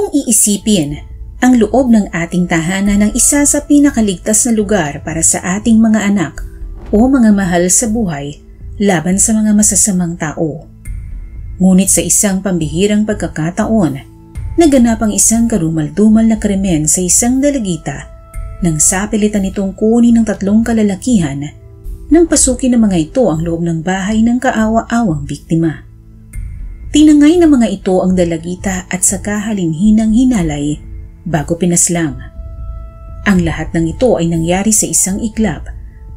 Kung iisipin, ang loob ng ating tahanan ang isa sa pinakaligtas na lugar para sa ating mga anak o mga mahal sa buhay laban sa mga masasamang tao. Ngunit sa isang pambihirang pagkakataon, naganap ang isang karumal-dumal na krimen sa isang dalagita nang sapilitan nitong kunin ng 3 kalalakihan nang pasukin ng mga ito ang loob ng bahay ng kaawa-awang biktima. Tinangay ng mga ito ang dalagita at saka halinhinang hinalay bago pinaslang. Ang lahat ng ito ay nangyari sa isang iglap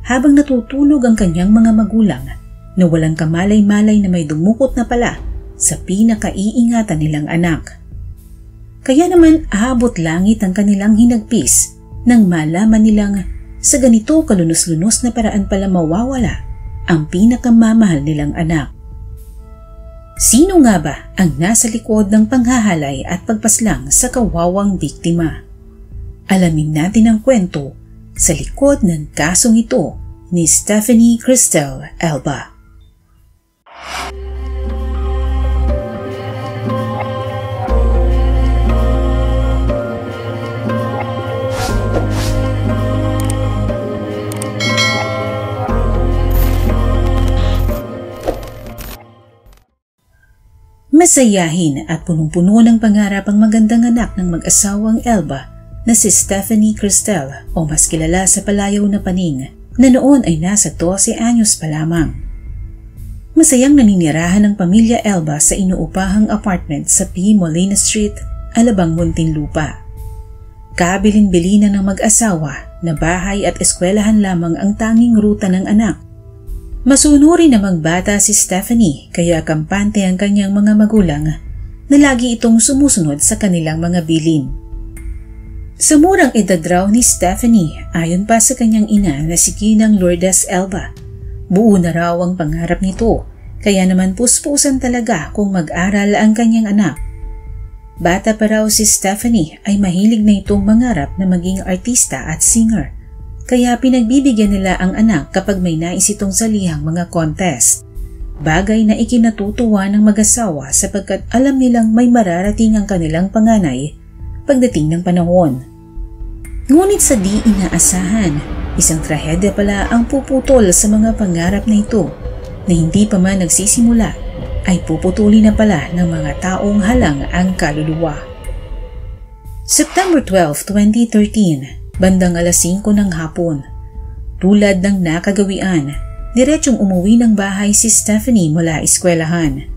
habang natutulog ang kanyang mga magulang na walang kamalay-malay na may dumukot na pala sa pinakaiingatan nilang anak. Kaya naman aabot langit ang kanilang hinagpis nang malaman nilang sa ganito kalunos-lunos na paraan pala mawawala ang pinakamamahal nilang anak. Sino nga ba ang nasa likod ng panghahalay at pagpaslang sa kawawang biktima? Alamin natin ang kwento sa likod ng kasong ito ni Stephanie Cristel Elba. Masayahin at punong-puno ng pangarap ang magandang anak ng mag-asawang Elba na si Stephanie Cristel o mas kilala sa palayaw na Paning na noon ay nasa 12 anyos pa lamang. Masayang naninirahan ng pamilya Elba sa inuupahang apartment sa P. Molina Street, Alabang, Muntinlupa. Kabilin-bilinan ng mag-asawa na bahay at eskwelahan lamang ang tanging ruta ng anak. Masunuri namang bata si Stephanie kaya kampante ang kanyang mga magulang na lagi itong sumusunod sa kanilang mga bilin. Sa murang edad raw ni Stephanie, ayon pa sa kanyang ina na si Ginang Lourdes Elba, buo na raw ang pangarap nito kaya naman puspusan talaga kung mag-aral ang kanyang anak. Bata pa raw si Stephanie ay mahilig na itong mangarap na maging artista at singer. Kaya pinagbibigyan nila ang anak kapag may nais itong salihang mga contest. Bagay na ikinatutuwa ng mag-asawa sapagkat alam nilang may mararating ang kanilang panganay pagdating ng panahon. Ngunit sa di inaasahan, isang trahedya pala ang puputol sa mga pangarap na ito na hindi pa man nagsisimula ay puputulin na pala ng mga taong halang ang kaluluwa. September 12, 2013, bandang 5:00 ng hapon. Tulad ng nakagawian, diretsong umuwi ng bahay si Stephanie mula eskwelahan.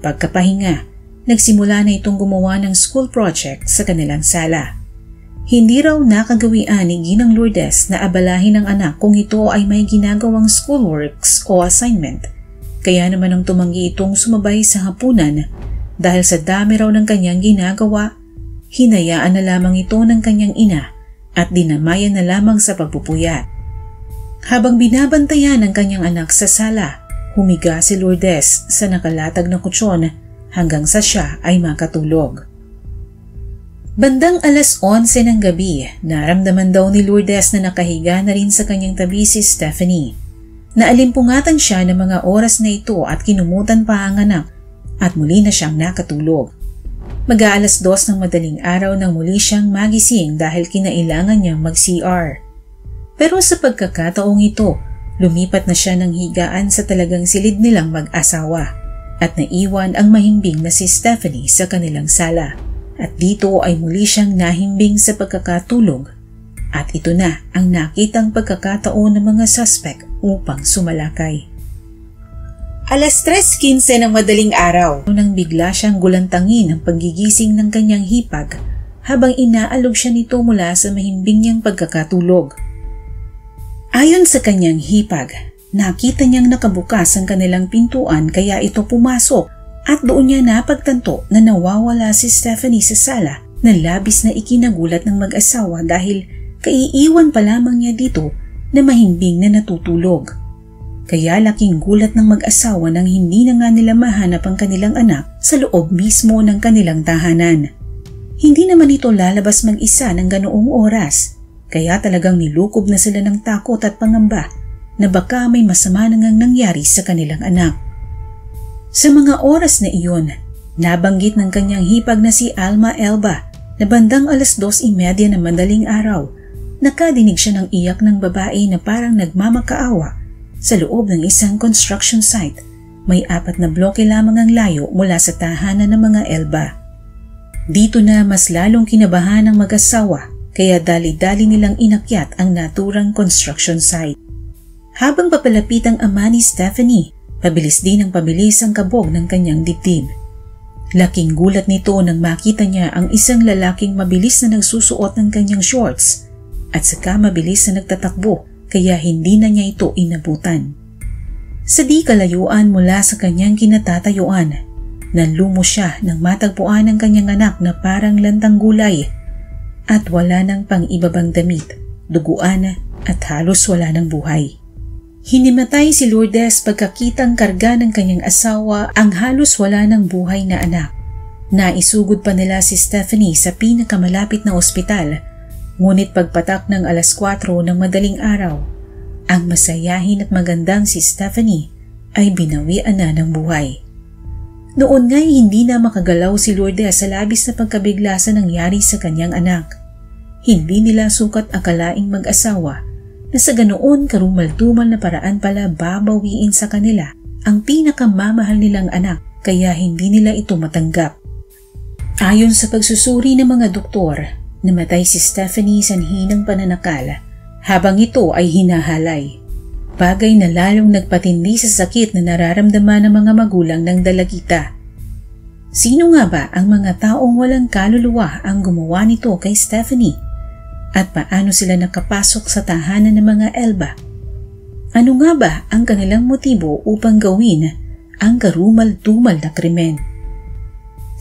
Pagkapahinga, nagsimula na itong gumawa ng school project sa kanilang sala. Hindi raw nakagawian ni Ginang Lourdes na abalahin ang anak kung ito ay may ginagawang schoolworks o assignment. Kaya naman ang tumanggi itong sumabay sa hapunan dahil sa dami raw ng kanyang ginagawa, hinayaan na lamang ito ng kanyang ina at dinamayan na lamang sa pagpupuyat. Habang binabantayan ng kanyang anak sa sala, humiga si Lourdes sa nakalatag na kutsyon hanggang sa siya ay makatulog. Bandang 11:00 ng gabi, naramdaman daw ni Lourdes na nakahiga na rin sa kanyang tabi si Stephanie. Naalimpungatan siya ng mga oras na ito at kinumutan pa ang anak at muli na siyang nakatulog. Mag-aalas 2 ng madaling araw nang muli siyang magising dahil kinailangan niyang mag-CR. Pero sa pagkakataong ito, lumipat na siya ng higaan sa talagang silid nilang mag-asawa at naiwan ang mahimbing na si Stephanie sa kanilang sala. At dito ay muli siyang nahimbing sa pagkakatulog at ito na ang nakitang pagkakataon ng mga suspect upang sumalakay. Alas 3:15 ng madaling araw nang bigla siyang gulantangin ang paggigising ng kanyang hipag habang inaalog siya nito mula sa mahimbing niyang pagkakatulog. Ayon sa kanyang hipag, nakita niyang nakabukas ang kanilang pintuan kaya ito pumasok at doon niya napagtanto na nawawala si Stephanie sa sala na labis na ikinagulat ng mag-asawa dahil kaiiwan pa lamang niya dito na mahimbing na natutulog. Kaya laking gulat ng mag-asawa nang hindi na nga nila mahanap ang kanilang anak sa loob mismo ng kanilang tahanan. Hindi naman ito lalabas mag-isa ng ganoong oras, kaya talagang nilukob na sila ng takot at pangamba na baka may masama na ngang nangyari sa kanilang anak. Sa mga oras na iyon, nabanggit ng kanyang hipag na si Alma Elba na bandang 2:30 ng madaling araw, nakadinig siya ng iyak ng babae na parang nagmamakaawa sa loob ng isang construction site. May 4 na bloke lamang ang layo mula sa tahanan ng mga Elba. Dito na mas lalong kinabahan ng mag-asawa kaya dali-dali nilang inakyat ang naturang construction site. Habang papalapit ang ama ni Stephanie, pabilis din ang pabilis ang kabog ng kanyang dibdib. Laking gulat nito nang makita niya ang isang lalaking mabilis na nagsusuot ng kanyang shorts at saka mabilis na nagtatakbo kaya hindi na niya ito inabutan. Sa di kalayuan mula sa kanyang kinatatayuan, nanlumo siya nang matagpuan ang kanyang anak na parang lantang gulay at wala ng pang-ibabang damit, duguan at halos wala ng buhay. Hinimatay si Lourdes pagkakitang karga ng kanyang asawa ang halos wala ng buhay na anak. Naisugod pa nila si Stephanie sa pinakamalapit na ospital, ngunit pagpatak ng 4:00 ng madaling araw, ang masayahin at magandang si Stephanie ay binawian na ng buhay. Noon nga'y hindi na makagalaw si Lourdes sa labis na pagkabigla sa nangyari sa kanyang anak. Hindi nila sukat akalaing mag-asawa na sa ganoon karumal-dumal na paraan pala babawiin sa kanila ang pinakamamahal nilang anak kaya hindi nila ito matanggap. Ayon sa pagsusuri ng mga doktor, namatay si Stephanie sanhi ng pananakal habang ito ay hinahalay. Bagay na lalong nagpatindi sa sakit na nararamdaman ng mga magulang ng dalagita. Sino nga ba ang mga taong walang kaluluwa ang gumawa nito kay Stephanie? At paano sila nakapasok sa tahanan ng mga Elba? Ano nga ba ang kanilang motibo upang gawin ang karumal-dumal na krimen?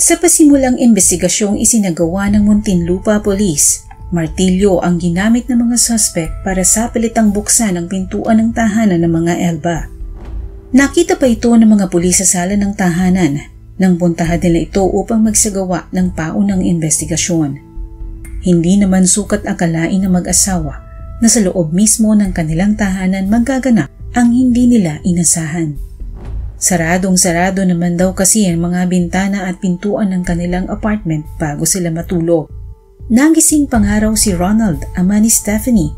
Sa pasimulang investigasyong isinagawa ng Muntinlupa Police, martilyo ang ginamit ng mga suspect para sa pilitang buksan ang pintuan ng tahanan ng mga Elba. Nakita pa ito ng mga pulis sa sala ng tahanan nang puntahan nila ito upang magsagawa ng paunang investigasyon. Hindi naman sukat akalain ng mag-asawa na sa loob mismo ng kanilang tahanan magaganap ang hindi nila inasahan. Saradong-sarado naman daw kasi ang mga bintana at pintuan ng kanilang apartment bago sila matulog. Nagising pangaraw si Ronald, ama ni Stephanie,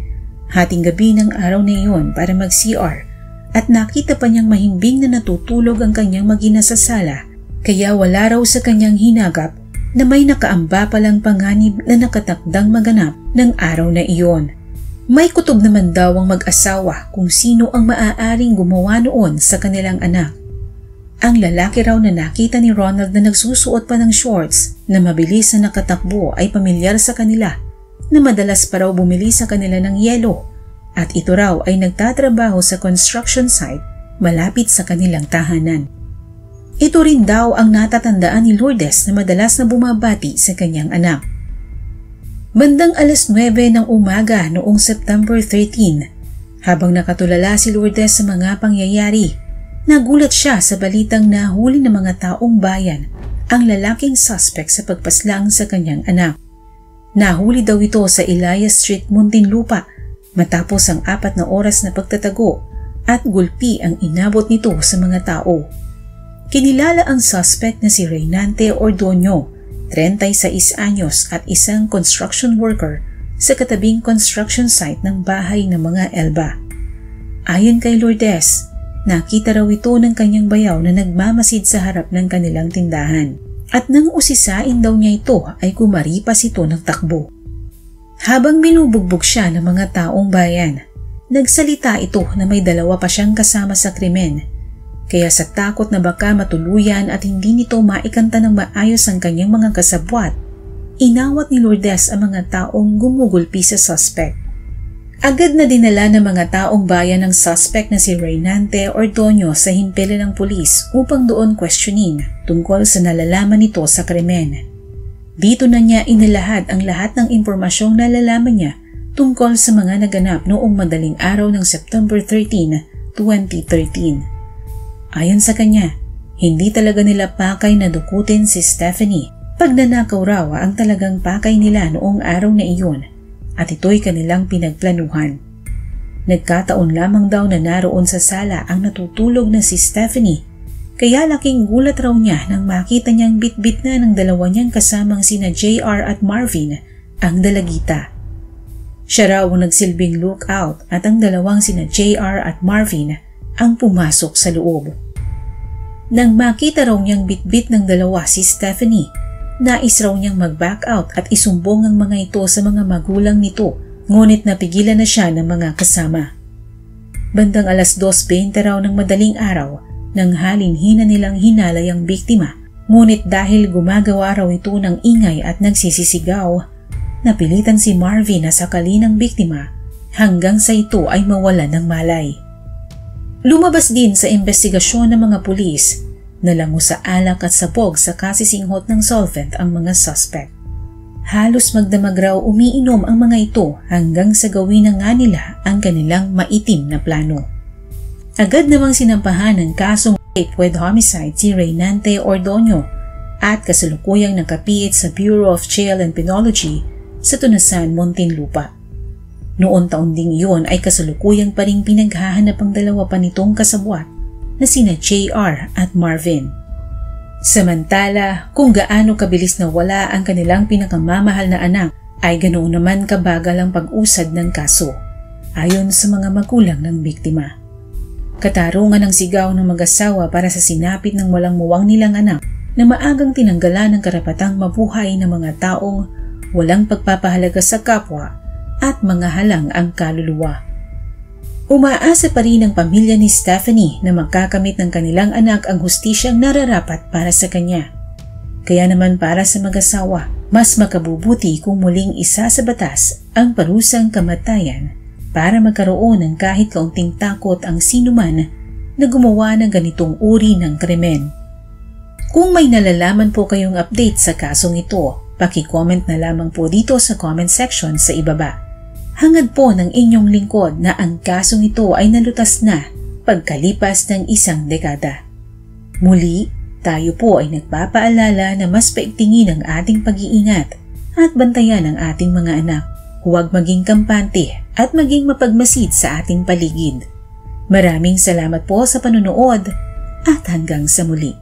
hating gabi ng araw na iyon para mag-CR at nakita pa niyang mahimbing na natutulog ang kanyang mag-ina sa sala kaya wala raw sa kanyang hinagap na may nakaamba palang panganib na nakatakdang maganap ng araw na iyon. May kutob naman daw ang mag-asawa kung sino ang maaaring gumawa noon sa kanilang anak. Ang lalaki raw na nakita ni Ronald na nagsusuot pa ng shorts na mabilis na nakatakbo ay pamilyar sa kanila na madalas pa raw bumili sa kanila ng yelo at ito raw ay nagtatrabaho sa construction site malapit sa kanilang tahanan. Ito rin daw ang natatandaan ni Lourdes na madalas na bumabati sa kanyang anak. Bandang 9:00 ng umaga noong September 13, habang nakatulala si Lourdes sa mga pangyayari, nagulat siya sa balitang nahuli ng mga taong bayan ang lalaking suspect sa pagpaslang sa kanyang anak. Nahuli daw ito sa Elias Street, Muntinlupa matapos ang 4 na oras na pagtatago at gulpi ang inabot nito sa mga tao. Kinilala ang suspect na si Reynante Ordonio, 36 anyos at isang construction worker sa katabing construction site ng bahay ng mga Elba. Ayon kay Lourdes, nakita raw ito ng kanyang bayaw na nagmamasid sa harap ng kanilang tindahan at nang usisain daw niya ito ay kumaripas ito ng takbo. Habang binubugbog siya ng mga taong bayan, nagsalita ito na may 2 pa siyang kasama sa krimen. Kaya sa takot na baka matuluyan at hindi nito maikanta ng maayos ang kanyang mga kasabwat, inawat ni Lourdes ang mga taong gumugulpi sa suspect. Agad na dinala ng mga taong bayan ng suspect na si Reynante Ordonio sa himpilan ng pulis upang doon questionin tungkol sa nalalaman nito sa krimen. Dito na niya inilahad ang lahat ng impormasyong nalalaman niya tungkol sa mga naganap noong madaling araw ng September 13, 2013. Ayon sa kanya, hindi talaga nila pakay na dukutin si Stephanie. Pagnanakaw raw ang talagang pakay nila noong araw na iyon at ito'y kanilang pinagplanuhan. Nagkataon lamang daw na naroon sa sala ang natutulog na si Stephanie Kaya laking gulat raw niya nang makita niyang bitbit na ng dalawa niyang kasamang sina JR at Marvin ang dalagita. Siya raw ang nagsilbing lookout at ang dalawang sina JR at Marvin ang pumasok sa loob. Nang makita raw niyang bitbit ng dalawa si Stephanie, nais raw niyang mag-back out at isumbong ang mga ito sa mga magulang nito, ngunit napigilan na siya ng mga kasama. Bandang 2:20 raw ng madaling araw, nang halinhina nilang hinalay ang biktima, ngunit dahil gumagawa raw ito ng ingay at nagsisisigaw, napilitan si Marvin na sakalin ang biktima hanggang sa ito ay mawala ng malay. Lumabas din sa investigasyon ng mga pulis na lango sa alak at sabog sa kasisinghot ng solvent ang mga suspect. Halos magdamag raw umiinom ang mga ito hanggang sa gawin na nga nila ang kanilang maitim na plano. Agad namang sinampahan ng kasong rape with homicide si Reynante Ordonio at kasalukuyang nakapiit sa Bureau of Jail and Penology sa Tunasan, Muntinlupa. Noon taon ding iyon ay kasalukuyang pa ring pinaghahanap ang dalawa pa nitong kasabwat na sina JR at Marvin. Samantala, kung gaano kabilis na wala ang kanilang pinakamamahal na anak ay ganoon naman kabagal ang pag-usad ng kaso, ayon sa mga magulang ng biktima. Katarungan ang sigaw ng mag-asawa para sa sinapit ng walang muwang nilang anak na maagang tinanggalan ng karapatang mabuhay ng mga taong walang pagpapahalaga sa kapwa at mga halang ang kaluluwa. Umaasa pa rin ang pamilya ni Stephanie na magkakamit ng kanilang anak ang hustisyang nararapat para sa kanya. Kaya naman para sa mag-asawa, mas makabubuti kung muling isa sa batas ang parusang kamatayan para magkaroon ng kahit kaunting takot ang sinuman na gumawa ng ganitong uri ng krimen. Kung may nalalaman po kayong update sa kasong ito, paki-comment na lamang po dito sa comment section sa ibaba. Hangad po ng inyong lingkod na ang kasong ito ay nalutas na pagkalipas ng 1 dekada. Muli, tayo po ay nagpapaalala na mas paigtingin ang ating pag-iingat at bantayan ang ating mga anak. Huwag maging kampante at maging mapagmasid sa ating paligid. Maraming salamat po sa panonood at hanggang sa muli.